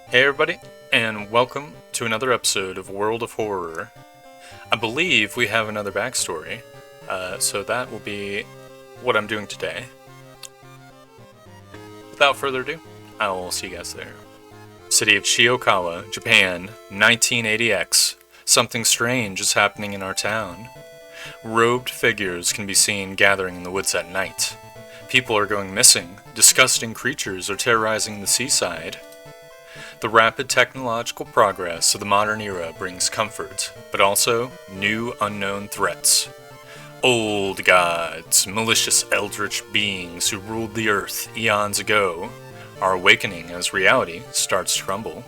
Hey everybody, and welcome to another episode of World of Horror. I believe we have another backstory, so that will be what I'm doing today. Without further ado, I will see you guys there. City of Shiokawa, Japan, 1980X. Something strange is happening in our town. Robed figures can be seen gathering in the woods at night. People are going missing. Disgusting creatures are terrorizing the seaside. The rapid technological progress of the modern era brings comfort, but also new unknown threats. Old gods, malicious eldritch beings who ruled the earth eons ago, are awakening as reality starts to crumble.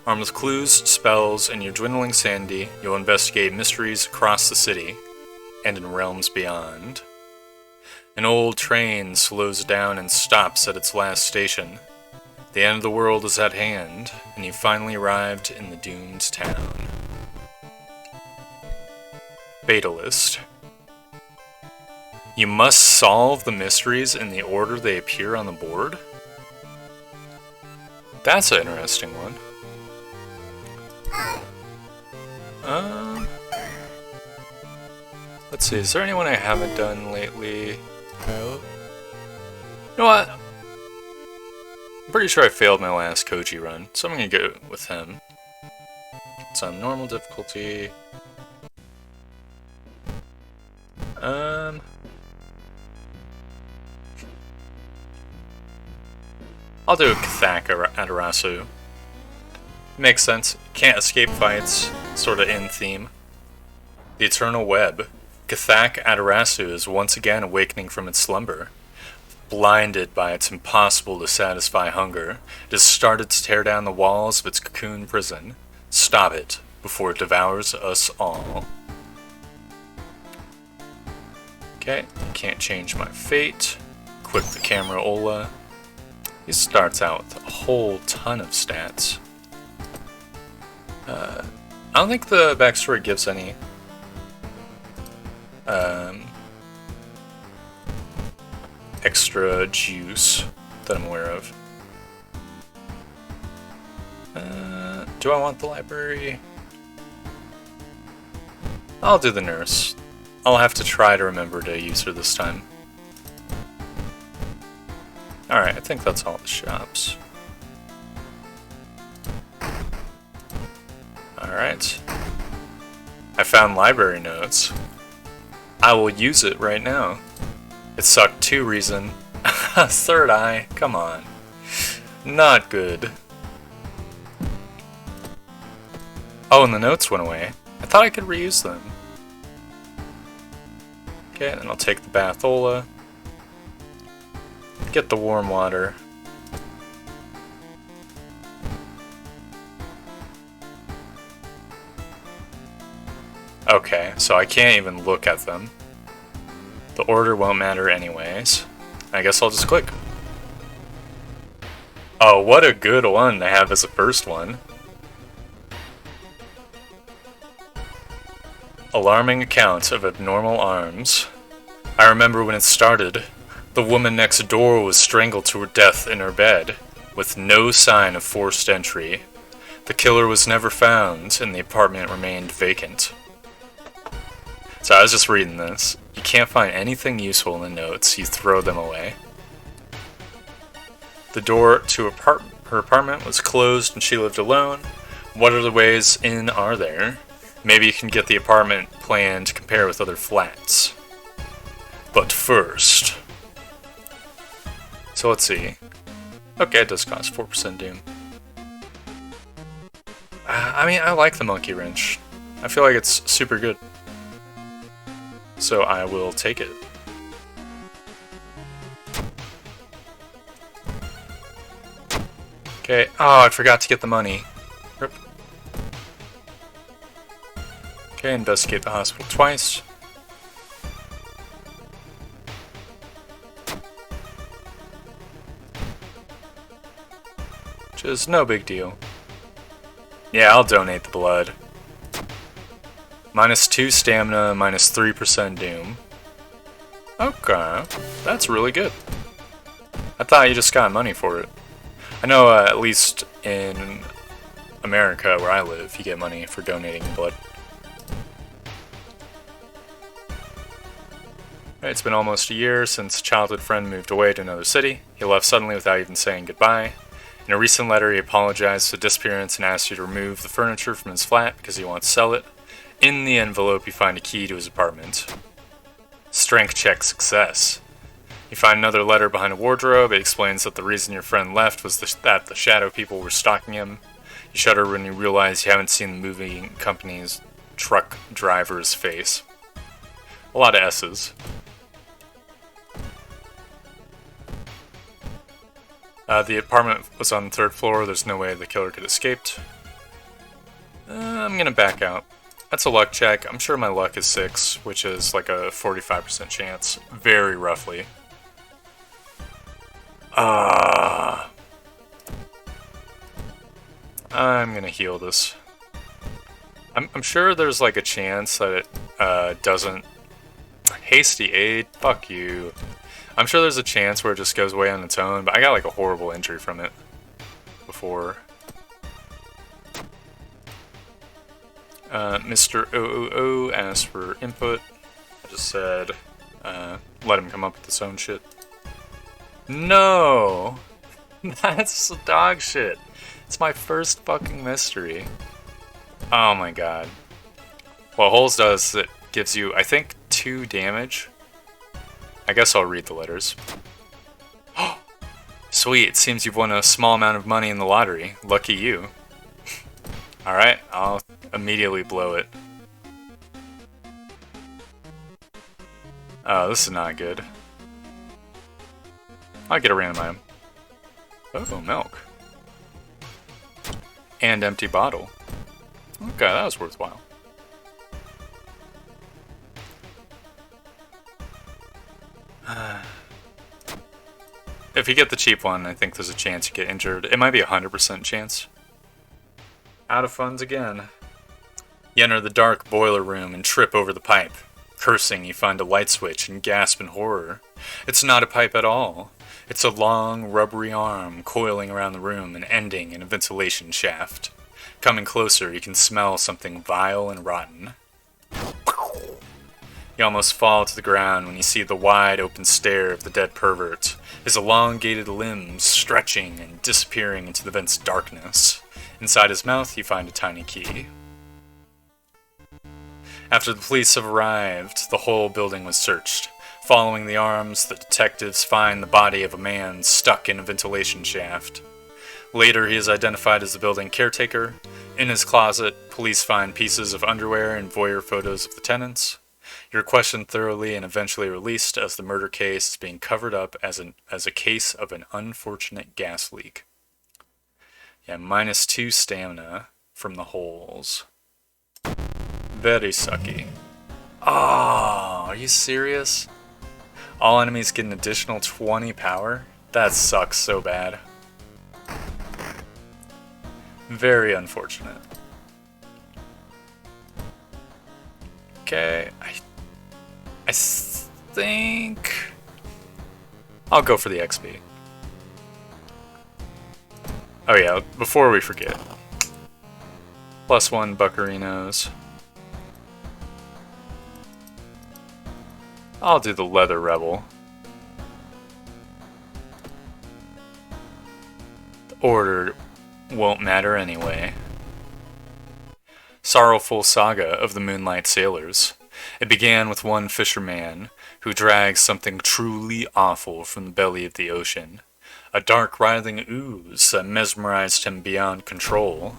Armed with clues, spells, and your dwindling sanity, you'll investigate mysteries across the city and in realms beyond. An old train slows down and stops at its last station. The end of the world is at hand, and you finally arrived in the doomed town. Fatalist. You must solve the mysteries in the order they appear on the board? That's an interesting one. Let's see, is there anyone I haven't done lately? You know what? I'm pretty sure I failed my last Koji run, so I'm gonna go with him. It's on normal difficulty. I'll do Kathak Adarasu. Makes sense. Can't escape fights. Sorta in theme. The Eternal Web. Kathak Adarasu is once again awakening from its slumber. Blinded by its impossible to satisfy hunger, it has started to tear down the walls of its cocoon prison. Stop it before it devours us all. Okay, can't change my fate. Equip the camera Ola. He starts out with a whole ton of stats. I don't think the backstory gives any extra juice that I'm aware of. Do I want the library? I'll do the nurse. I'll have to try to remember to use her this time. Alright, I think that's all the shops. Alright. I found library notes. I will use it right now. It sucked 2 reason. Third eye, come on. Not good. Oh, and the notes went away. I thought I could reuse them. Okay, then I'll take the Bathola. Get the warm water. Okay, so I can't even look at them. The order won't matter anyways. I guess I'll just click. Oh, what a good one to have as a first one. Alarming account of abnormal arms. I remember when it started. The woman next door was strangled to her death in her bed, with no sign of forced entry. The killer was never found, and the apartment remained vacant. So I was just reading this. You can't find anything useful in the notes, you throw them away. The door to her apartment was closed and she lived alone. What other ways in are there? Maybe you can get the apartment plan to compare with other flats. But first... So let's see. Okay, it does cost 4% Doom. I mean, I like the monkey wrench. I feel like it's super good. So I will take it. Okay, oh, I forgot to get the money. Rip. Okay, investigate the hospital twice. Which is no big deal. Yeah, I'll donate the blood. -2 stamina, -3% doom. Okay, that's really good. I thought you just got money for it. I know at least in America, where I live, you get money for donating blood. It's been almost a year since a childhood friend moved away to another city. He left suddenly without even saying goodbye. In a recent letter, he apologized for the disappearance and asked you to remove the furniture from his flat because he wants to sell it. In the envelope, you find a key to his apartment. Strength check success. You find another letter behind a wardrobe. It explains that the reason your friend left was that the shadow people were stalking him. You shudder when you realize you haven't seen the moving company's truck driver's face. A lot of S's. The apartment was on the 3rd floor. There's no way the killer could have escaped. I'm gonna back out. That's a luck check. I'm sure my luck is 6, which is like a 45% chance. Very roughly. I'm gonna heal this. I'm sure there's like a chance that it doesn't... Hasty aid? Fuck you. I'm sure there's a chance where it just goes away on its own, but I got like a horrible injury from it before. Mr. OOO asked for input. I just said, let him come up with his own shit. No! That's dog shit. It's my first fucking mystery. Oh my god. What Holes does is it gives you, I think, 2 damage. I guess I'll read the letters. Sweet, it seems you've won a small amount of money in the lottery. Lucky you. Alright, I'll immediately blow it. Oh, this is not good. I'll get a random item. Oh, milk. And empty bottle. Okay, that was worthwhile. If you get the cheap one, I think there's a chance you get injured. It might be a 100% chance. Out of funds again. You enter the dark boiler room and trip over the pipe. Cursing, you find a light switch and gasp in horror. It's not a pipe at all. It's a long, rubbery arm coiling around the room and ending in a ventilation shaft. Coming closer, you can smell something vile and rotten. You almost fall to the ground when you see the wide open stare of the dead pervert, his elongated limbs stretching and disappearing into the vent's darkness. Inside his mouth, you find a tiny key. After the police have arrived, the whole building was searched. Following the arms, the detectives find the body of a man stuck in a ventilation shaft. Later, he is identified as the building caretaker. In his closet, police find pieces of underwear and voyeur photos of the tenants. You're questioned thoroughly and eventually released as the murder case is being covered up as a case of an unfortunate gas leak. Yeah, -2 stamina from the holes. Very sucky. Oh, are you serious? All enemies get an additional 20 power? That sucks so bad. Very unfortunate. Okay, I think I'll go for the XP. Oh yeah, before we forget. +1 buccarinos. I'll do the Leather Rebel. The order won't matter anyway. Sorrowful Saga of the Moonlight Sailors. It began with one fisherman who drags something truly awful from the belly of the ocean. A dark writhing ooze that mesmerized him beyond control.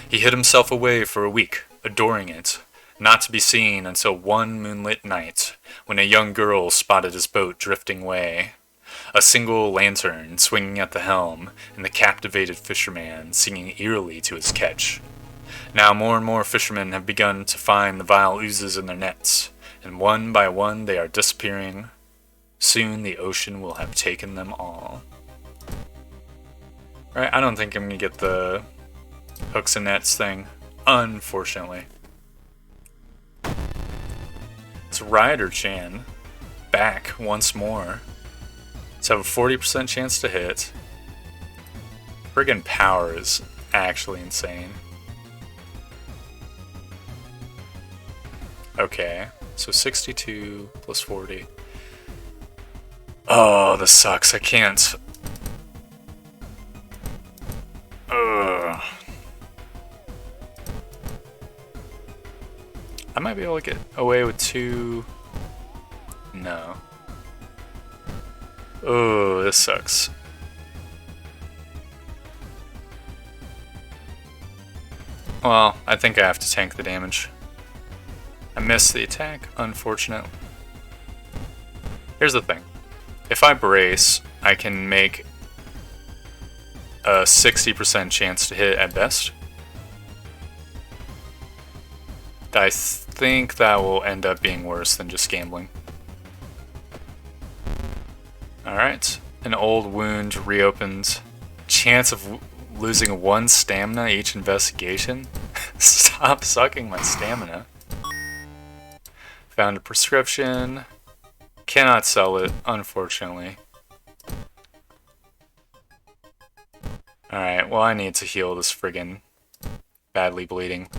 He hid himself away for a week, adoring it, not to be seen until one moonlit night, when a young girl spotted his boat drifting away. A single lantern swinging at the helm, and the captivated fisherman singing eerily to his catch. Now more and more fishermen have begun to find the vile oozes in their nets, and one by one they are disappearing. Soon the ocean will have taken them all. Alright, I don't think I'm going to get the hooks and nets thing, unfortunately. It's Ryder-chan, back once more. Let's have a 40% chance to hit. friggin' power is actually insane. Okay, so 62 plus 40. Oh, this sucks. I can't. Ugh. I might be able to get away with 2. No. Oh, this sucks. Well, I think I have to tank the damage. I missed the attack, unfortunate. Here's the thing. If I brace, I can make a 60% chance to hit at best. I think that will end up being worse than just gambling. Alright, an old wound reopens. Chance of losing 1 stamina each investigation? Stop sucking my stamina. Found a prescription. Cannot sell it, unfortunately. Alright, well I need to heal this friggin' badly bleeding.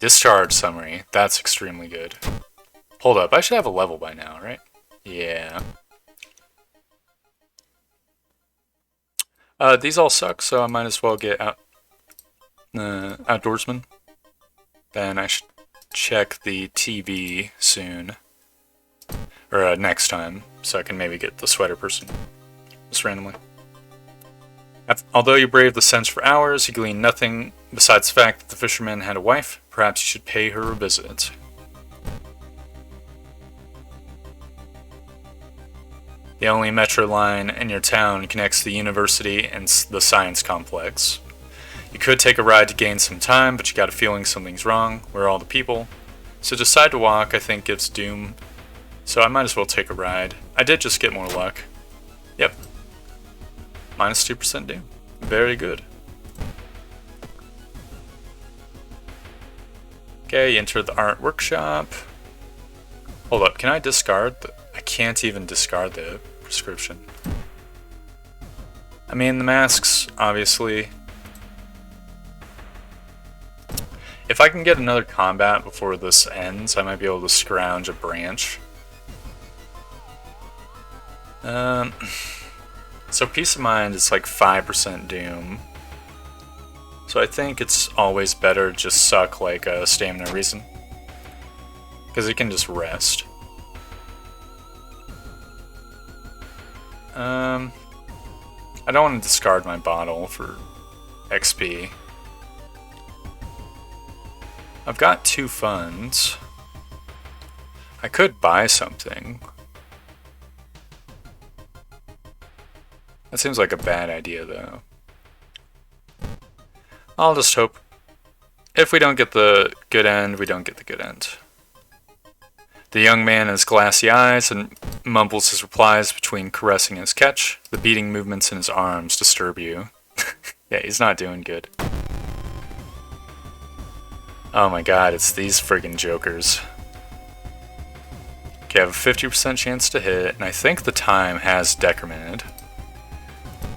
Discharge summary. That's extremely good. Hold up, I should have a level by now, right? Yeah. These all suck, so I might as well get out Outdoorsman. Then I should check the TV soon. Or next time, so I can maybe get the sweater person. Just randomly. Although you braved the scents for hours, you gleaned nothing besides the fact that the fisherman had a wife. Perhaps you should pay her a visit. The only metro line in your town connects the university and the science complex. You could take a ride to gain some time, but you got a feeling something's wrong. Where are all the people? So decide to walk, I think, gives doom. So I might as well take a ride. I did just get more luck. Yep. Minus 2% doom. Very good. Okay, you enter the art workshop. Hold up, can I discard the... I can't even discard the prescription. I mean, the masks, obviously. If I can get another combat before this ends, I might be able to scrounge a branch. So Peace of Mind is like 5% doom. So I think it's always better to just suck like a Stamina Reason. Because it can just rest. I don't want to discard my bottle for XP. I've got 2 funds. I could buy something. That seems like a bad idea, though. I'll just hope. If we don't get the good end, we don't get the good end. The young man has glassy eyes and mumbles his replies between caressing his catch. The beating movements in his arms disturb you. Yeah, he's not doing good. Oh my god, it's these friggin' jokers. Okay, I have a 50% chance to hit, and I think the time has decremented.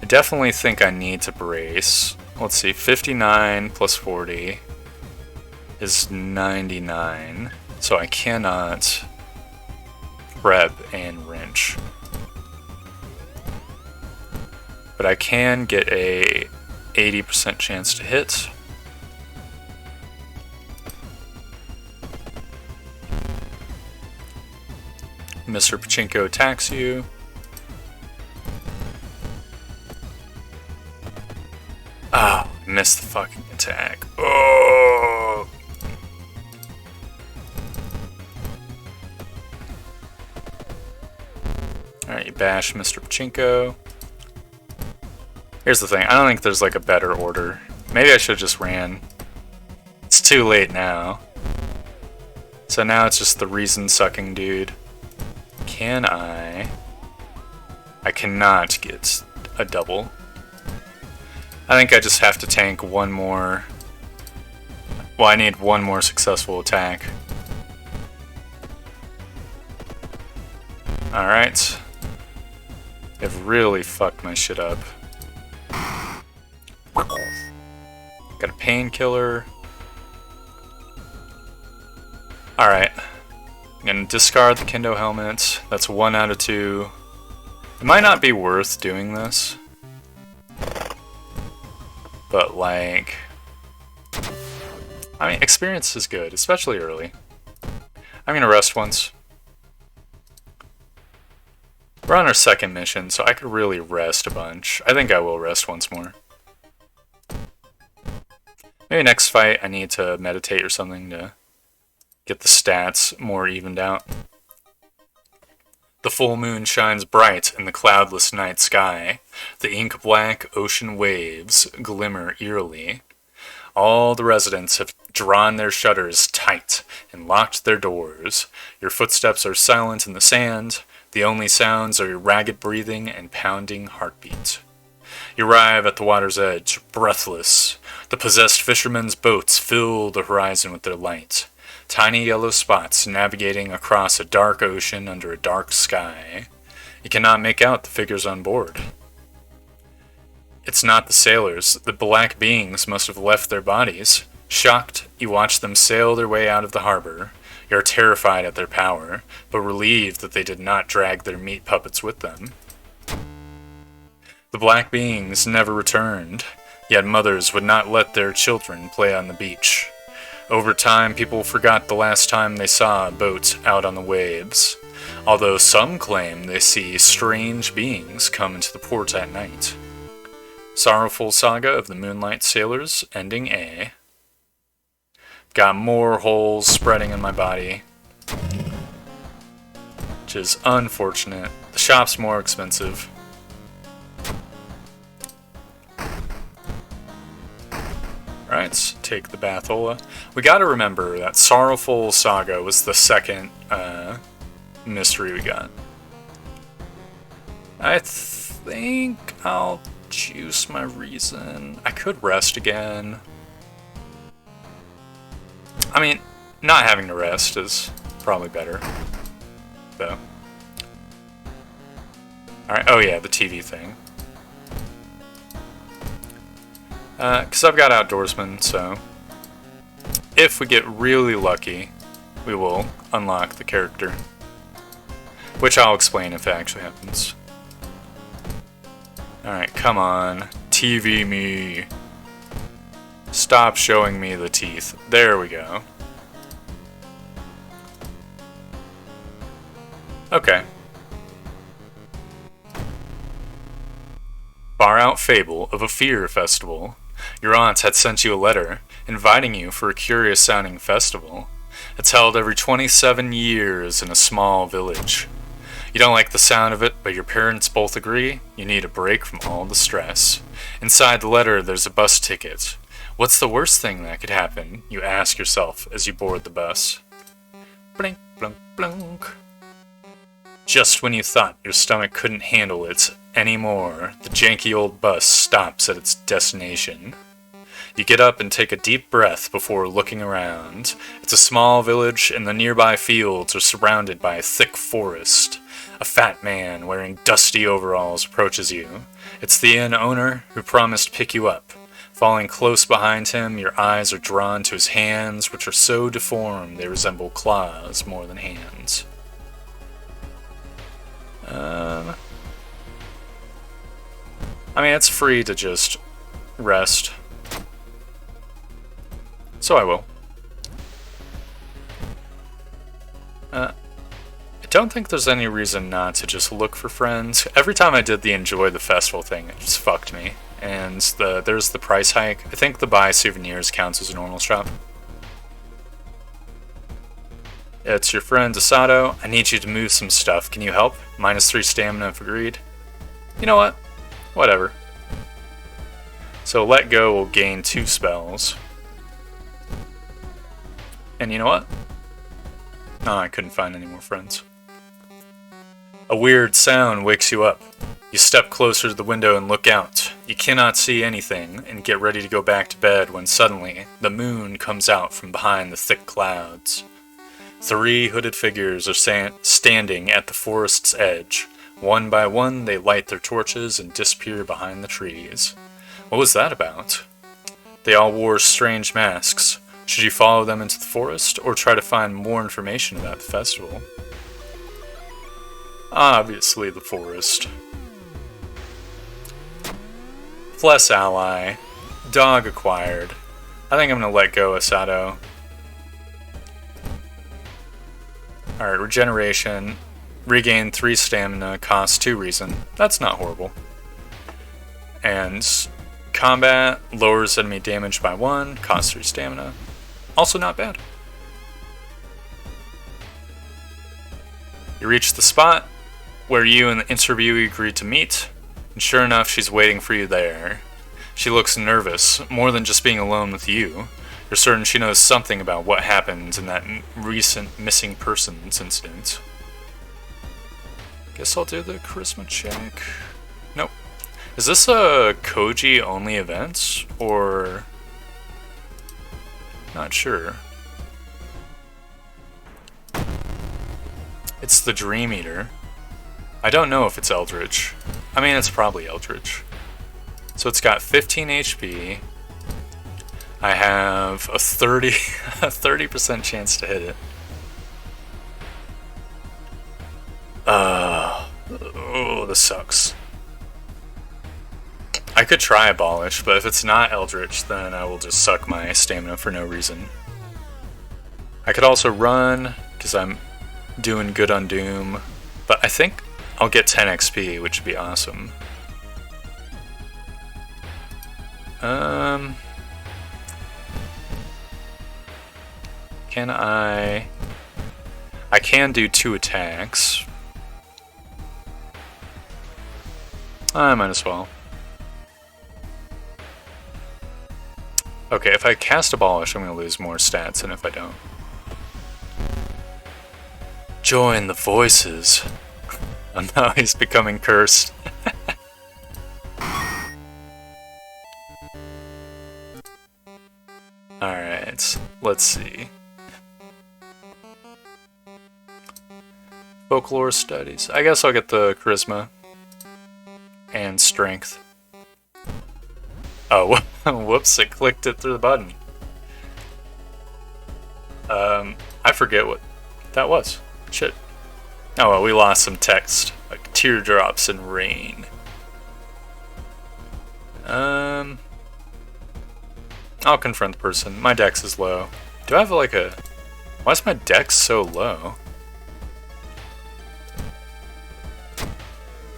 I definitely think I need to brace. Let's see, 59 plus 40 is 99, so I cannot prep and wrench. But I can get a 80% chance to hit. Mr. Pachinko attacks you. Ah, oh, missed the fucking attack. Oh! Alright, you bash Mr. Pachinko. Here's the thing, I don't think there's like a better order. Maybe I should have just ran. It's too late now. So now it's just the reason sucking dude. Can I cannot get a double. I think I just have to tank one more. Well, I need one more successful attack. Alright. They've really fucked my shit up. Got a painkiller. Alright. I'm gonna discard the Kendo helmet. That's 1 out of 2. It might not be worth doing this. But, like... I mean, experience is good, especially early. I'm gonna rest once. We're on our second mission, so I could really rest a bunch. I think I will rest once more. Maybe next fight I need to meditate or something to get the stats more evened out. The full moon shines bright in the cloudless night sky. The ink-black ocean waves glimmer eerily. All the residents have drawn their shutters tight and locked their doors. Your footsteps are silent in the sand. The only sounds are your ragged breathing and pounding heartbeat. You arrive at the water's edge, breathless. The possessed fishermen's boats fill the horizon with their light. Tiny yellow spots navigating across a dark ocean under a dark sky. You cannot make out the figures on board. It's not the sailors. The black beings must have left their bodies. Shocked, you watch them sail their way out of the harbor. You're terrified at their power, but relieved that they did not drag their meat puppets with them. The black beings never returned, yet mothers would not let their children play on the beach. Over time, people forgot the last time they saw a boat out on the waves, although some claim they see strange beings come into the port at night. Sorrowful Saga of the Moonlight Sailors, Ending A. Got more holes spreading in my body, which is unfortunate. The shop's more expensive. Alright, let's take the Bathola. We gotta remember that Sorrowful Saga was the second mystery we got. I think I'll juice my reason. I could rest again. I mean, not having to rest is probably better, though. Alright, oh yeah, the TV thing. Because I've got Outdoorsman, so if we get really lucky, we will unlock the character. Which I'll explain if it actually happens. Alright, come on. TV me. Stop showing me the teeth. There we go. Okay. Far out fable of a fear festival. Your aunt had sent you a letter, inviting you for a curious-sounding festival. It's held every 27 years in a small village. You don't like the sound of it, but your parents both agree you need a break from all the stress. Inside the letter, there's a bus ticket. What's the worst thing that could happen? You ask yourself as you board the bus. Blink, blunk, blunk. Just when you thought your stomach couldn't handle it anymore, the janky old bus stops at its destination. You get up and take a deep breath before looking around. It's a small village, and the nearby fields are surrounded by a thick forest. A fat man wearing dusty overalls approaches you. It's the inn owner who promised to pick you up. Falling close behind him, your eyes are drawn to his hands, which are so deformed they resemble claws more than hands. I mean, it's free to just rest. So I will. I don't think there's any reason not to just look for friends. Every time I did the enjoy the festival thing, it just fucked me. And there's the price hike. I think the buy souvenirs counts as a normal shop. It's your friend Asato. I need you to move some stuff. Can you help? -3 stamina if agreed. You know what? Whatever. So let go will gain 2 spells. And you know what? No, I couldn't find any more friends. A weird sound wakes you up. You step closer to the window and look out. You cannot see anything and get ready to go back to bed when suddenly the moon comes out from behind the thick clouds. 3 hooded figures are standing at the forest's edge. One by one, they light their torches and disappear behind the trees. What was that about? They all wore strange masks. Should you follow them into the forest, or try to find more information about the festival? Obviously the forest. Plus ally. Dog acquired. I think I'm gonna let go of Sato. Alright, regeneration. Regain 3 stamina, cost 2 reason. That's not horrible. And combat, lowers enemy damage by 1, cost 3 stamina. Also not bad. You reach the spot where you and the interviewee agreed to meet, and sure enough, she's waiting for you there. She looks nervous, more than just being alone with you. You're certain she knows something about what happened in that recent missing persons incident. Guess I'll do the charisma check. Nope. Is this a Koji only event, or... Not sure. It's the Dream Eater. I don't know if it's Eldritch. I mean, it's probably Eldritch. So it's got 15 HP. I have a 30% chance to hit it. Oh, this sucks. I could try Abolish, but if it's not Eldritch, then I will just suck my stamina for no reason. I could also run, because I'm doing good on Doom, but I think I'll get 10 XP, which would be awesome. Can I can do 2 attacks. I might as well. Okay, if I cast Abolish, I'm going to lose more stats than if I don't. Join the voices. Oh no, he's becoming cursed. Alright, let's see. Folklore studies. I guess I'll get the charisma. And strength. Oh, whoops, it clicked it through the button. I forget what that was. Shit. Oh well, we lost some text. Like teardrops and rain. I'll confront the person. My dex is low. Do I have like a... Why is my dex so low?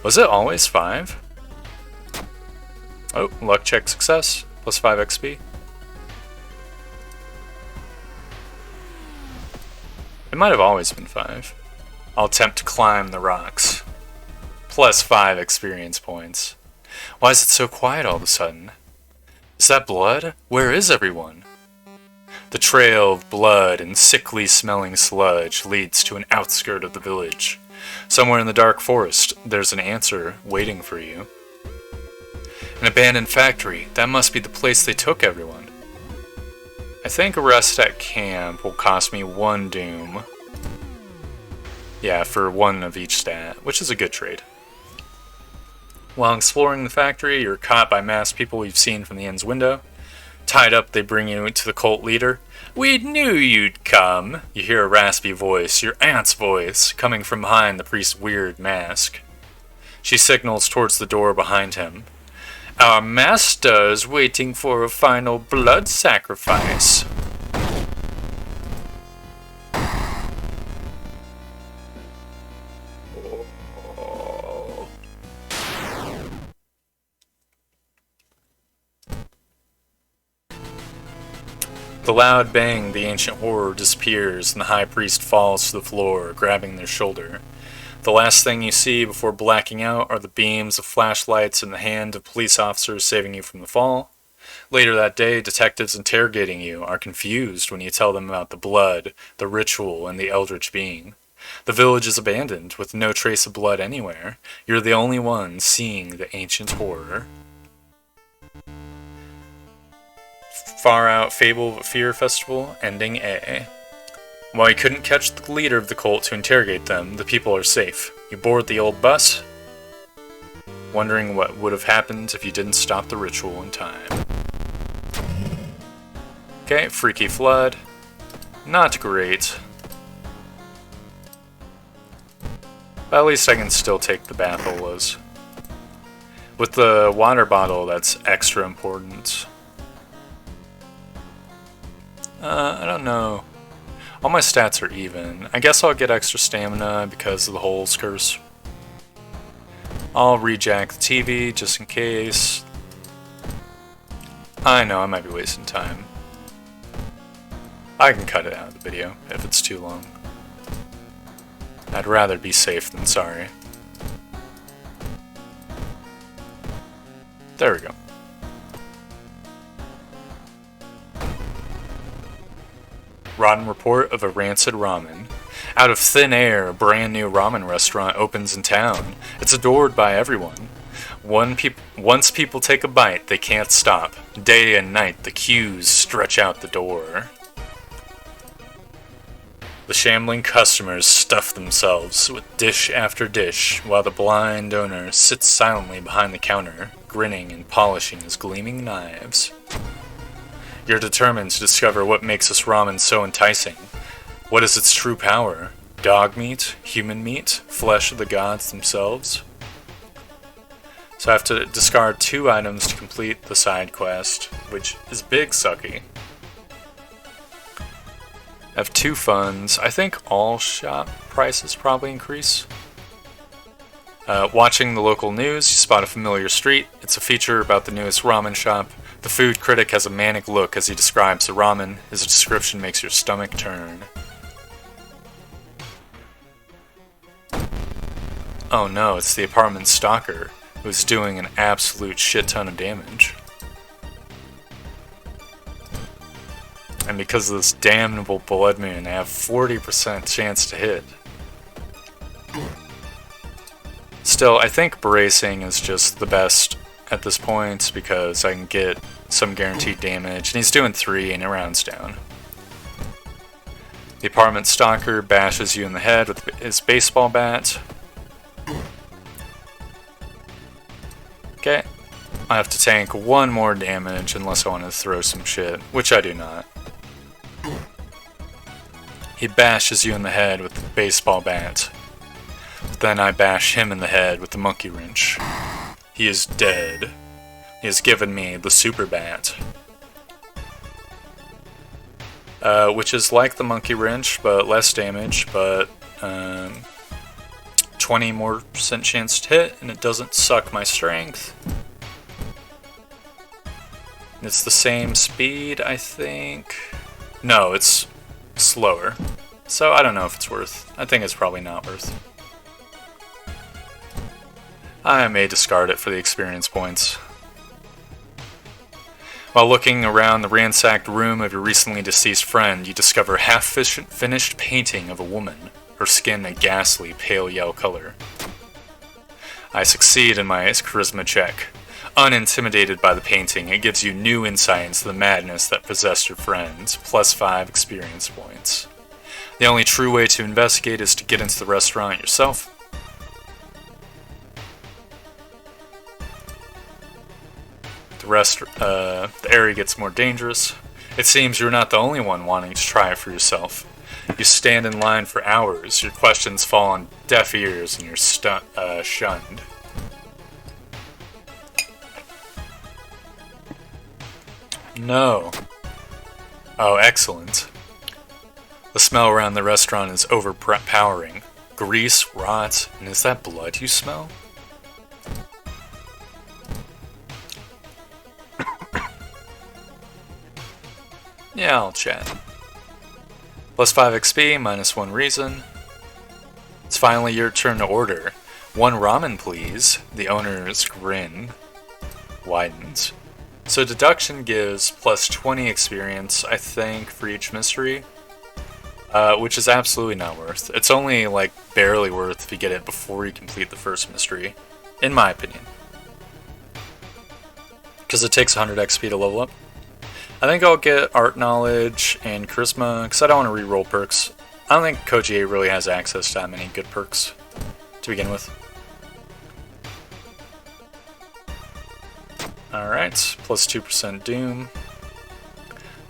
Was it always 5? Oh, luck check success. Plus 5 XP. It might have always been 5. I'll attempt to climb the rocks. Plus 5 experience points. Why is it so quiet all of a sudden? Is that blood? Where is everyone? The trail of blood and sickly smelling sludge leads to an outskirt of the village. Somewhere in the dark forest, there's an answer waiting for you. An abandoned factory. That must be the place they took everyone. I think a rest at camp will cost me 1 doom. Yeah, for 1 of each stat, which is a good trade. While exploring the factory, you're caught by masked people you've seen from the inn's window. Tied up, they bring you to the cult leader. We knew you'd come. You hear a raspy voice, your aunt's voice, coming from behind the priest's weird mask. She signals towards the door behind him. Our master's waiting for a final blood sacrifice. The loud bang, the ancient horror disappears, and the high priest falls to the floor, grabbing their shoulder. The last thing you see before blacking out are the beams of flashlights in the hand of police officers saving you from the fall. Later that day, detectives interrogating you are confused when you tell them about the blood, the ritual, and the eldritch being. The village is abandoned, with no trace of blood anywhere. You're the only one seeing the ancient horror. Far Out Fable Fear Festival, ending A. While you couldn't catch the leader of the cult to interrogate them, the people are safe. You board the old bus, wondering what would have happened if you didn't stop the ritual in time. Okay, Freaky Flood. Not great. But at least I can still take the Batholas. With the water bottle, that's extra important. I don't know. All my stats are even. I guess I'll get extra stamina because of the Holes Curse. I'll rejack the TV just in case. I know, I might be wasting time. I can cut it out of the video if it's too long. I'd rather be safe than sorry. There we go. Rotten report of a Rancid Ramen. Out of thin air, a brand new ramen restaurant opens in town. It's adored by everyone. Once people take a bite, they can't stop. Day and night, the queues stretch out the door. The shambling customers stuff themselves with dish after dish, while the blind owner sits silently behind the counter, grinning and polishing his gleaming knives. You're determined to discover what makes this ramen so enticing. What is its true power? Dog meat? Human meat? Flesh of the gods themselves? So I have to discard 2 items to complete the side quest, which is big sucky. I have 2 funds. I think all shop prices probably increase. Watching the local news, you spot a familiar street. It's a feature about the newest ramen shop. The food critic has a manic look as he describes the ramen. His description makes your stomach turn. Oh no, it's the apartment stalker, who's doing an absolute shit ton of damage. And because of this damnable blood moon, I have 40% chance to hit. Still, I think bracing is just the best at this point because I can get some guaranteed damage, and he's doing 3 and it rounds down. The apartment stalker bashes you in the head with his baseball bat. Okay, I have to tank 1 more damage unless I want to throw some shit, which I do not. He bashes you in the head with the baseball bat. Then I bash him in the head with the monkey wrench. He is dead. He has given me the super bat. Which is like the monkey wrench, but less damage, but 20% more chance to hit, and it doesn't suck my strength. It's the same speed, I think. No, it's slower. So I don't know if it's worth. I think it's probably not worth. I may discard it for the experience points. While looking around the ransacked room of your recently deceased friend, you discover a half-finished painting of a woman, her skin a ghastly pale yellow color. I succeed in my charisma check. Unintimidated by the painting, it gives you new insight into the madness that possessed your friend, plus 5 experience points. The only true way to investigate is to get into the restaurant yourself. The area gets more dangerous. It seems you're not the only one wanting to try it for yourself. You stand in line for hours, your questions fall on deaf ears, and you're shunned. No. Oh, excellent. The smell around the restaurant is overpowering. Grease, rot, and is that blood you smell? Yeah, I'll chat. Plus 5 XP, minus 1 reason. It's finally your turn to order. 1 ramen, please. The owner's grin widens. So deduction gives plus 20 experience, I think, for each mystery. Which is absolutely not worth. It's only, like, barely worth if you get it before you complete the first mystery. In my opinion. Because it takes 100 XP to level up. I think I'll get Art Knowledge and Charisma, because I don't want to reroll perks. I don't think Koji 8 really has access to that many good perks to begin with. Alright, plus 2% Doom.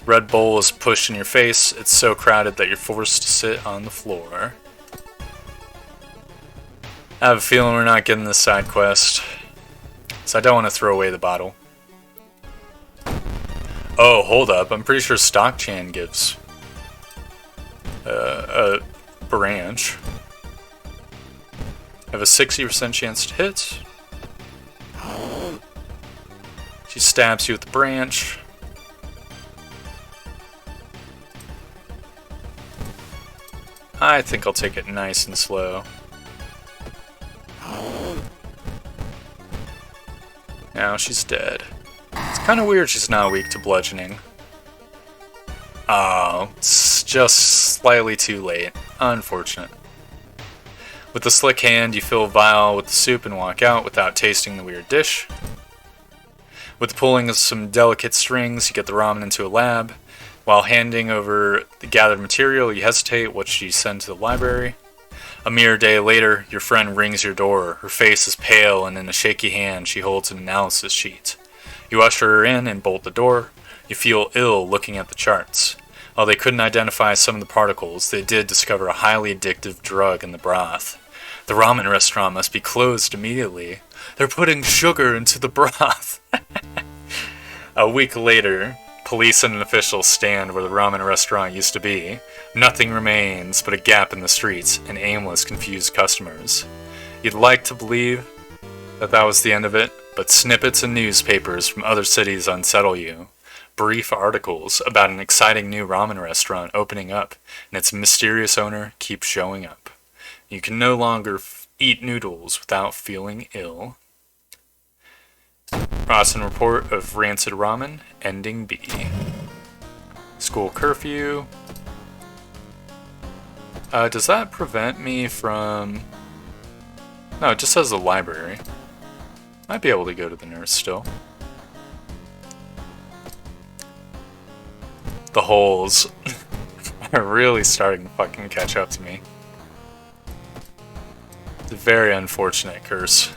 Red bowl is pushed in your face. It's so crowded that you're forced to sit on the floor. I have a feeling we're not getting this side quest, so I don't want to throw away the bottle. Oh, hold up. I'm pretty sure Stockchan gives a branch. I have a 60% chance to hit. She stabs you with the branch. I think I'll take it nice and slow. Now she's dead. It's kind of weird she's not weak to bludgeoning. Oh, it's just slightly too late. Unfortunate. With the slick hand, you fill a vial with the soup and walk out without tasting the weird dish. With the pulling of some delicate strings, you get the ramen into a lab. While handing over the gathered material, you hesitate what you send to the library. A mere day later, your friend rings your door. Her face is pale, and in a shaky hand, she holds an analysis sheet. You usher her in and bolt the door. You feel ill looking at the charts. While they couldn't identify some of the particles, they did discover a highly addictive drug in the broth. The ramen restaurant must be closed immediately. They're putting sugar into the broth. A week later, police and officials stand where the ramen restaurant used to be. Nothing remains but a gap in the streets and aimless, confused customers. You'd like to believe that that was the end of it, but snippets in newspapers from other cities unsettle you. Brief articles about an exciting new ramen restaurant opening up, and its mysterious owner keeps showing up. You can no longer eat noodles without feeling ill. Rawson report of Rancid Ramen, ending B. School curfew. Does that prevent me from... No, it just says the library. Might be able to go to the nurse still. The holes are really starting to fucking catch up to me. It's a very unfortunate curse.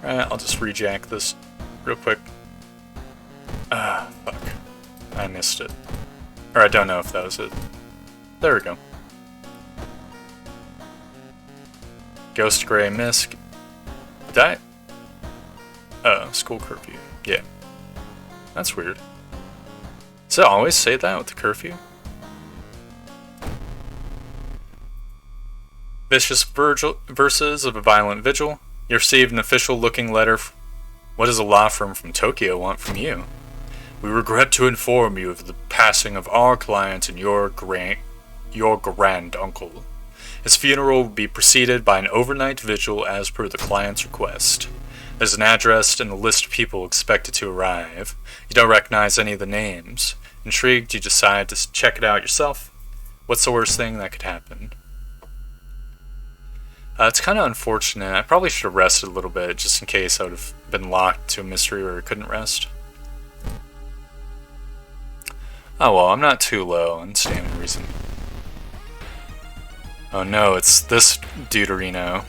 Alright, I'll just rejack this real quick. Ah, fuck. I missed it. Or I don't know if that was it. There we go. Ghost Gray Mist. Did I? Oh, school curfew. Yeah. That's weird. Does it always say that with the curfew? Vicious verses of a violent vigil. You received an official-looking letter. What does a law firm from Tokyo want from you? We regret to inform you of the passing of our client and your grand-uncle. His funeral will be preceded by an overnight vigil as per the client's request. There's an address and a list of people expected to arrive. You don't recognize any of the names. Intrigued, you decide to check it out yourself. What's the worst thing that could happen? It's kind of unfortunate. I probably should have rested a little bit, just in case I would have been locked to a mystery where I couldn't rest. Oh well, I'm not too low on stamina reason. Oh no, it's this Deuterino.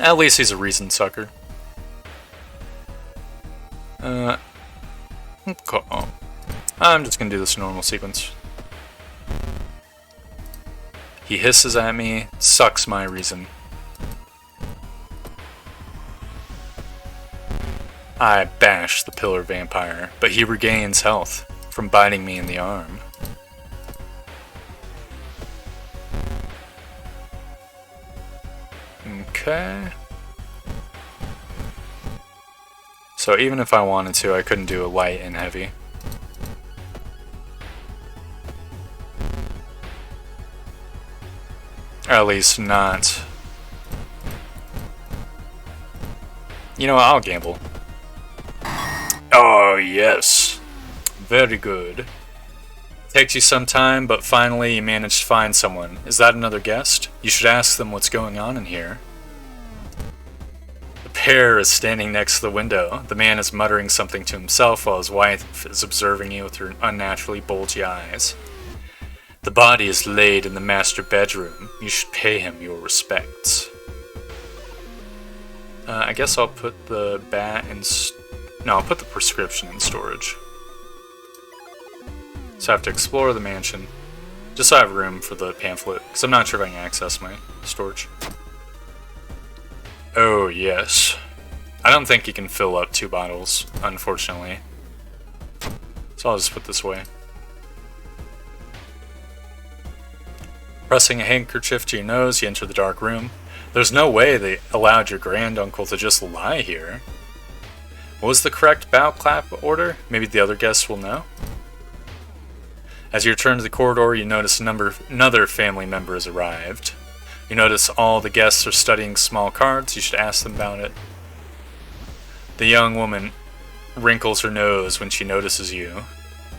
At least he's a reason sucker. Okay. I'm just gonna do this normal sequence. He hisses at me, sucks my reason. I bash the pillar vampire, but he regains health from biting me in the arm. Okay. So even if I wanted to, I couldn't do a light and heavy. Or at least not. You know what, I'll gamble. Oh yes. Very good. Takes you some time, but finally you manage to find someone. Is that another guest? You should ask them what's going on in here. The pair is standing next to the window. The man is muttering something to himself while his wife is observing you with her unnaturally bulgy eyes. The body is laid in the master bedroom. You should pay him your respects. I guess I'll put the bat in... No, I'll put the prescription in storage. So I have to explore the mansion. Just so I have room for the pamphlet, because I'm not sure if I can access my storage. Oh, yes. I don't think you can fill up 2 bottles, unfortunately. So I'll just put this away. Pressing a handkerchief to your nose, you enter the dark room. There's no way they allowed your granduncle to just lie here. What was the correct bow clap order? Maybe the other guests will know? As you return to the corridor, you notice another family member has arrived. You notice all the guests are studying small cards. You should ask them about it. The young woman wrinkles her nose when she notices you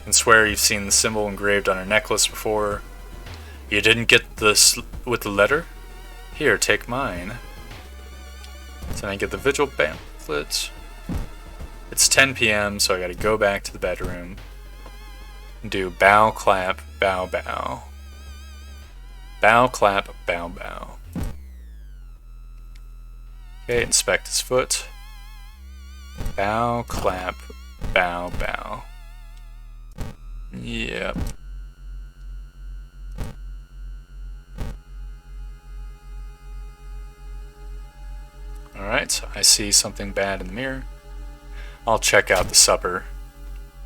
and swear you've seen the symbol engraved on her necklace before. You didn't get this with the letter? Here, take mine. So I get the Vigil pamphlet. It's 10 p.m., so I gotta go back to the bedroom and do bow, clap, bow, bow. Bow, clap, bow, bow. Okay, inspect his foot. Bow, clap, bow, bow. Yep. Alright, I see something bad in the mirror. I'll check out the supper.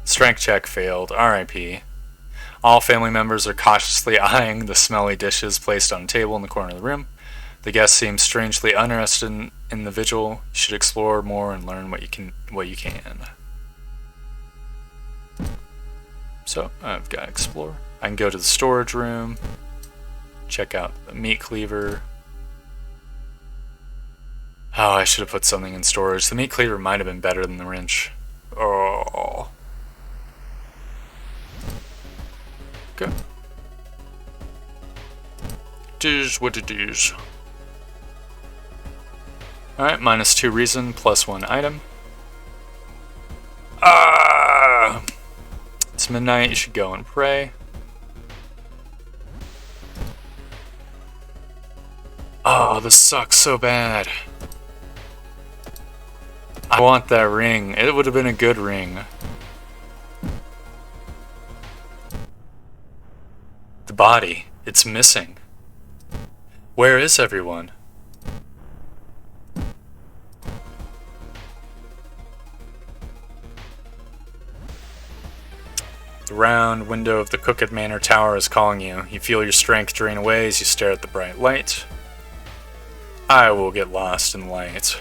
Strength check failed. RIP. All family members are cautiously eyeing the smelly dishes placed on a table in the corner of the room. The guests seem strangely uninterested in the vigil. You should explore more and learn what you can. So I've got to explore. I can go to the storage room, check out the meat cleaver. Oh, I should have put something in storage. The meat cleaver might have been better than the wrench. Oh. Okay. Does what it is. Alright, -2 reason, +1 item. It's midnight, you should go and pray. Oh, this sucks so bad. I want that ring. It would have been a good ring. The body. It's missing. Where is everyone? The round window of the Crooked Manor Tower is calling you. You feel your strength drain away as you stare at the bright light. I will get lost in light.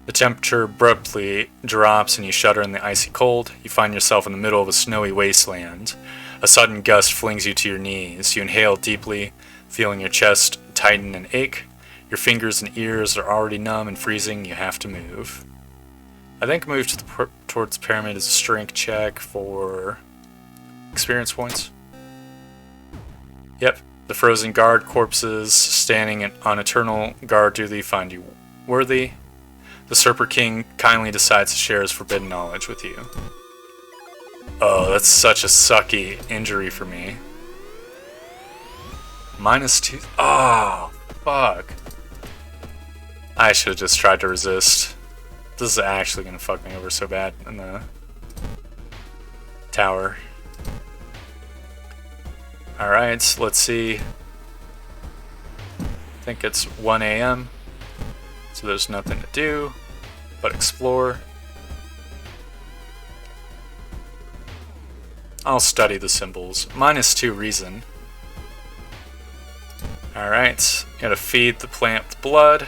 The temperature abruptly drops and you shudder in the icy cold. You find yourself in the middle of a snowy wasteland. A sudden gust flings you to your knees. You inhale deeply, feeling your chest tighten and ache. Your fingers and ears are already numb and freezing. You have to move. I think move to towards the pyramid is a strength check for experience points. Yep, the frozen guard corpses standing on eternal guard duty find you worthy. The Serpent King kindly decides to share his forbidden knowledge with you. Oh, that's such a sucky injury for me. -2. Oh, fuck. I should have just tried to resist. This is actually gonna fuck me over so bad in the tower. Alright, let's see. I think it's 1 a.m. So there's nothing to do but explore. I'll study the symbols. -2 reason. Alright, gotta feed the plant with blood.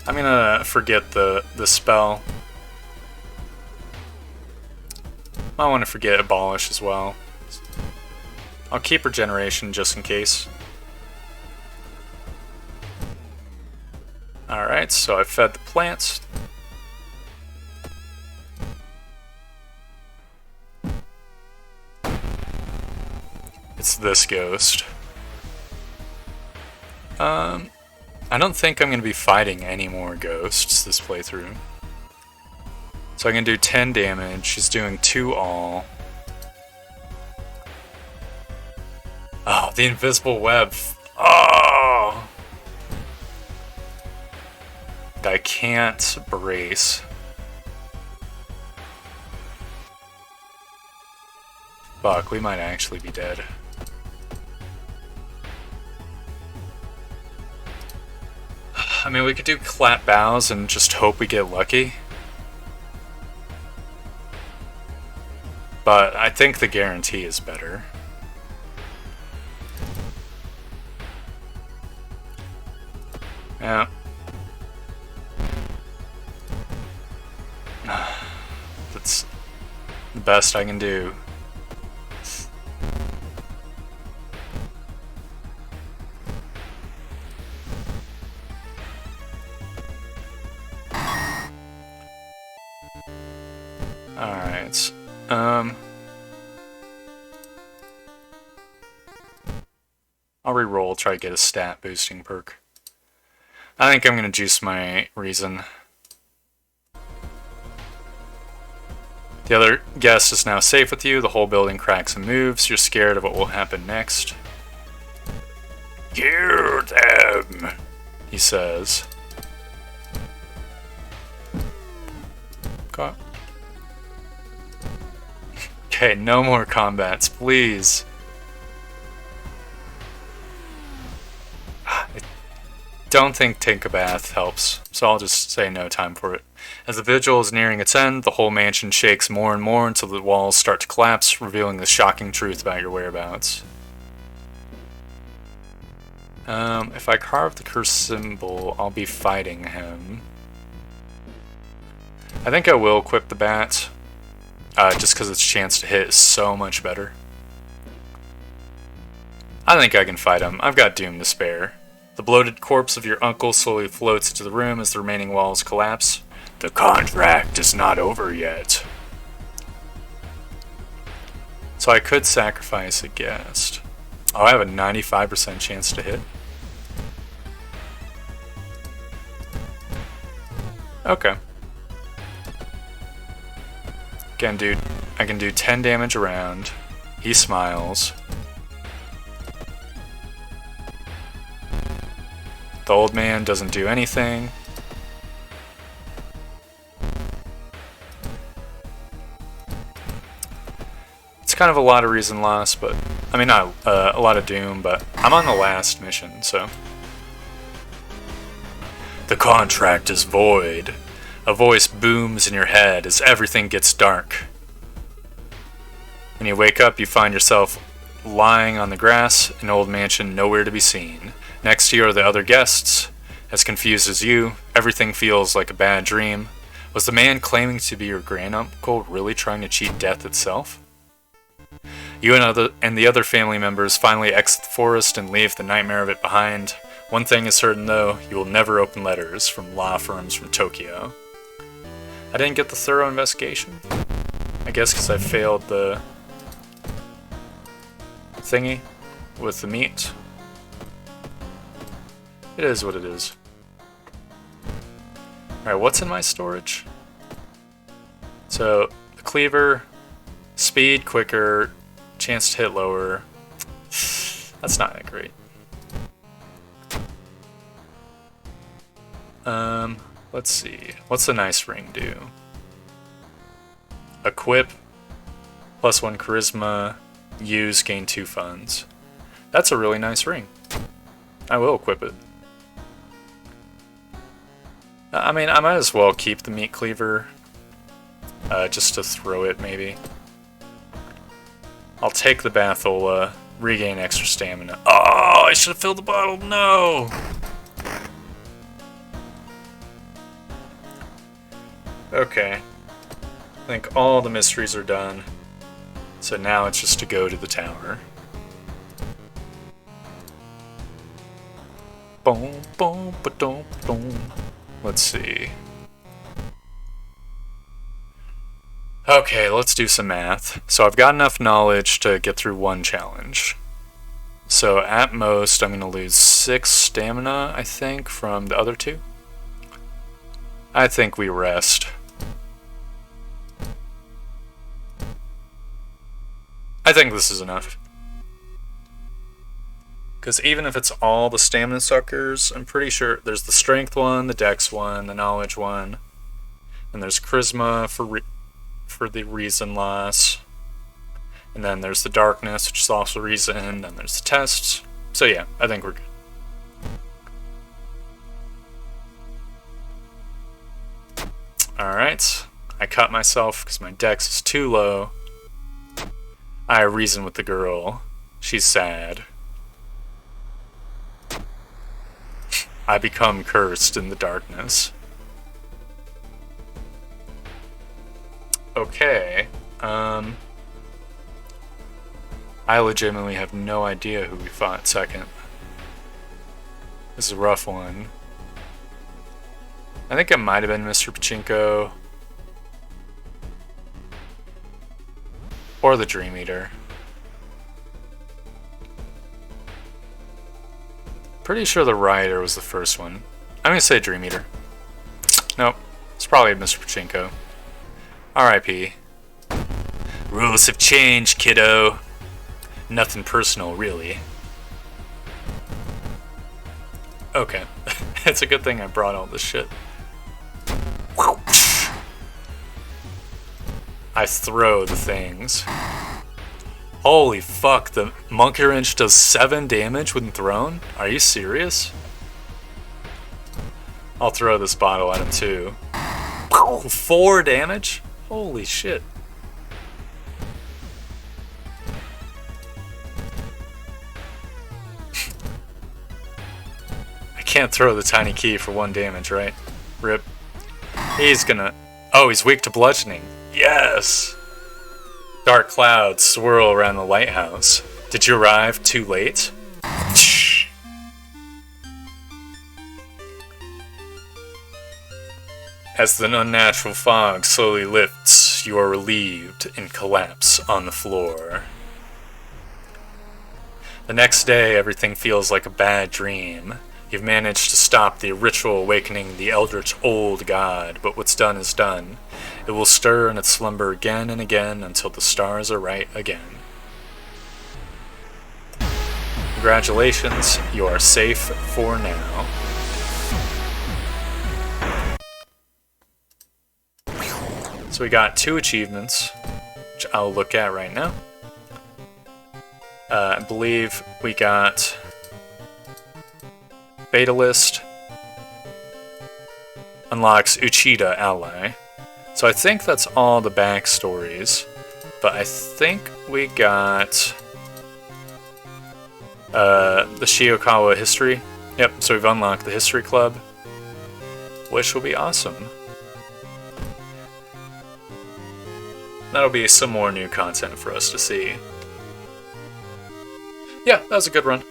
I'm gonna forget the spell. I want to forget Abolish as well. I'll keep Regeneration just in case. Alright, so I fed the plants. It's this ghost. I don't think I'm going to be fighting any more ghosts this playthrough. So I can do 10 damage. She's doing 2 all. Oh, the invisible web. Oh! I can't brace. Fuck, we might actually be dead. I mean, we could do clap bows and just hope we get lucky. But I think the guarantee is better. Yeah. That's the best I can do. Alright. I'll re-roll, try to get a stat boosting perk. I think I'm gonna juice my reason. The other guest is now safe with you. The whole building cracks and moves. You're scared of what will happen next. Kill them, he says. Okay, no more combats, please. I don't think take a bath helps, so I'll just say no time for it. As the vigil is nearing its end, the whole mansion shakes more and more until the walls start to collapse, revealing the shocking truth about your whereabouts. If I carve the curse symbol, I'll be fighting him. I think I will equip the bat, just because its chance to hit is so much better. I think I can fight him. I've got Doom to spare. The bloated corpse of your uncle slowly floats into the room as the remaining walls collapse. The contract is not over yet. So I could sacrifice a guest. Oh, I have a 95% chance to hit. Okay. I can do 10 damage around. He smiles. The old man doesn't do anything. It's kind of a lot of reason loss, but I mean not a lot of doom, but I'm on the last mission, so. The contract is void. A voice booms in your head as everything gets dark. When you wake up, you find yourself lying on the grass, an old mansion nowhere to be seen. Next to you are the other guests. As confused as you, everything feels like a bad dream. Was the man claiming to be your granduncle really trying to cheat death itself? You and the other family members finally exit the forest and leave the nightmare of it behind. One thing is certain though, you will never open letters from law firms from Tokyo. I didn't get the thorough investigation. I guess because I failed the thingy with the meat. It is what it is. Alright, what's in my storage? So, the cleaver, speed quicker, chance to hit lower. That's not that great. Let's see. What's the nice ring do? Equip, +1 charisma, use, gain 2 funds. That's a really nice ring. I will equip it. I mean, I might as well keep the meat cleaver, just to throw it, maybe. I'll take the Bathola, regain extra stamina. Oh, I should have filled the bottle, no! Okay. I think all the mysteries are done. So now it's just to go to the tower. Boom, boom, ba-dum, boom. Let's see. Okay, let's do some math. So I've got enough knowledge to get through one challenge. So at most, I'm going to lose 6 stamina, I think, from the other 2. I think we rest. I think this is enough. Because even if it's all the stamina suckers, I'm pretty sure there's the strength one, the dex one, the knowledge one, and there's charisma for the reason loss, and then there's the darkness, which is also reason, and then there's the tests. So yeah, I think we're good. Alright, I cut myself because my dex is too low. I reason with the girl. She's sad. I become cursed in the darkness. Okay. I legitimately have no idea who we fought second. This is a rough one. I think it might have been Mr. Pachinko. Or the Dream Eater. Pretty sure the Rider was the first one. I'm gonna say Dream Eater. Nope. It's probably Mr. Pachinko. R.I.P. Rules have changed, kiddo. Nothing personal, really. Okay. It's a good thing I brought all this shit. I throw the things. Holy fuck, the Monkey Wrench does 7 damage when thrown? Are you serious? I'll throw this bottle at him too. 4 damage? Holy shit. I can't throw the tiny key for 1 damage, right? Rip. He's gonna... Oh, he's weak to bludgeoning. Yes! Dark clouds swirl around the lighthouse. Did you arrive too late? As the unnatural fog slowly lifts, you are relieved and collapse on the floor. The next day, everything feels like a bad dream. You've managed to stop the ritual awakening the eldritch old god, but what's done is done. It will stir in its slumber again and again until the stars are right again. Congratulations, you are safe for now. So we got 2 achievements, which I'll look at right now. I believe we got Fatalist unlocks Uchida ally. So I think that's all the backstories, but I think we got the Shiokawa history. Yep, so we've unlocked the history club, which will be awesome. That'll be some more new content for us to see. Yeah, that was a good run.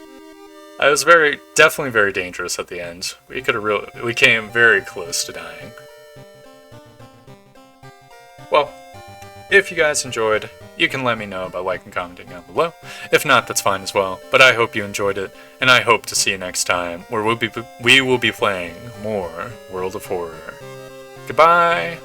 It was definitely very dangerous at the end. We came very close to dying. Well, if you guys enjoyed, you can let me know by liking and commenting down below. If not, that's fine as well. But I hope you enjoyed it, and I hope to see you next time, where we will be playing more World of Horror. Goodbye!